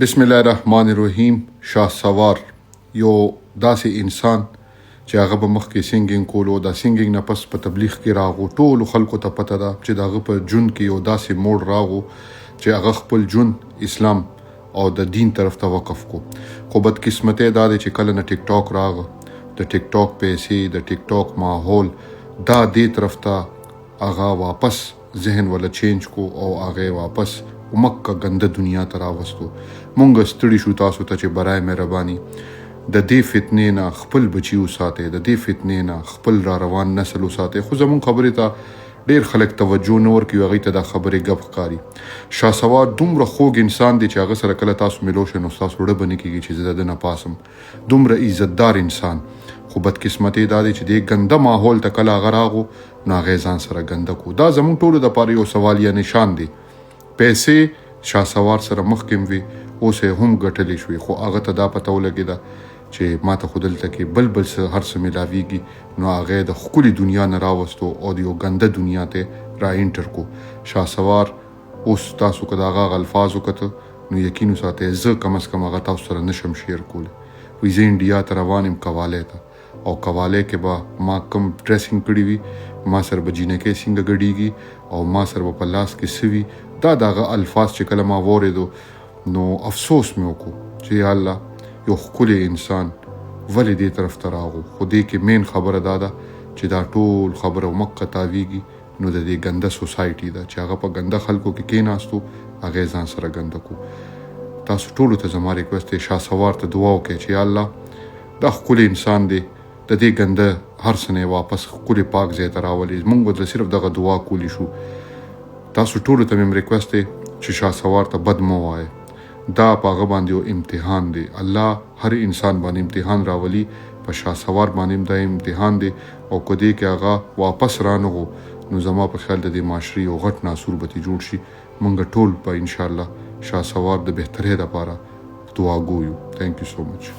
بسم الله الرحمن الرحیم. شاه سوار یو داسې انسان چې هغه به مخکې سینګینګ کولو، د سینګینګ نه پس په تبلیغ کې راغو. ټولو خلکو ته پته ده چې د هغه په ژوند کې یو داسې موړ راغو چې هغه خپل ژوند اسلام او د دین طرف ته وقف کو. خو بدقسمتۍ دا دی چې کله نه ټیک ټاک راغه، د ټیک ټاک پیسې، د ټیک ټاک ماحول دا دې طرف ته هغه واپس ذهن ولا چینج کو او هغه واپس مکه ګنده دنیا ته راوستو. مونږ ستړي شو تاسو ته چې برای مهرباني د دې فتنې نه خپل بچي وساتئ، د دې فتنې نه خپل را روان نسل وساتئ. خو زمونږ خبرې ته ډېر خلک توجه نه ورکوي، هغوی ته دا خبرې ګپ ښکاري. شاه سوار دومره خوږ انسان دی چې هغه سره کله تاسو ملو شئ نو ستاسو زړه به نه کېږي چې زه د ده نه پاسم. دومره عزتدار انسان. خو بدقسمتۍ دا دی چې دې ګنده ماحول ته کله هغه راغو نو هغې ځان سره ګنده کو. دا زمونږ ټولو دپاره یو سوالیه نشان دی. پیسې شاه سوار سره مخکې وي، اوس یې هم ګټلی شوې، خو هغه ته دا پته ولګېده چې ما ته خو دلته کې بل څه هر څه میلاویږي. نو هغه د ښکلې دنیا نه راوستو او د یو ګنده دنیا ته را انټر کو. شاه سوار اوس تاسو که د هغه الفاظ وکته نو یقین وساتئ زه کم از کم هغه تاسو سره نشم شیر کولی. وایي زه انډیا ته روان یم کوالی ته، او کوالی کې به ما کم ډریسینګ کړي وي، ما سره به جینکۍ څنګه ګډېږي او ما سره به په لاس کې څه وي. دا د هغه الفاظ چې کله ما واورېدو نو افسوس مې وکړو چې یا الله یو ښکلی انسان ولې دې طرف ته راغو. خو دې کې مین خبره دا ده چې دا ټول خبره مکه تاویږي نو د دې ګنده سوسایټي ده چې هغه په ګنده خلکو کې کېناستو، هغې ځان سره ګنده کو. تاسو ټولو ته زما ریکوست دی، شاه سوار ته دعا وکړئ چې یا الله دا ښکلی انسان دی، د دې ګنده هر څه نه واپس ښکلي پاک ځای ته راولي. موږ به صرف دغه دعا کولی شو. تاسو ټولو ته مې ریکوست دی چې شاه سوار ته بد مه وایئ. دا په هغه باندې یو امتحان دی. الله هر انسان باندې امتحان راولي، په شاه سوار باندې دا امتحان دی. او که دې کې هغه واپس رانغو نو زما په خیال د دې معاشرې یو غټ ناسور به ترې جوړ شي. موږ ټول په انشاءالله شاه سوار د بهترۍ دپاره دعا ګو یو. تھینک یو سو مچ.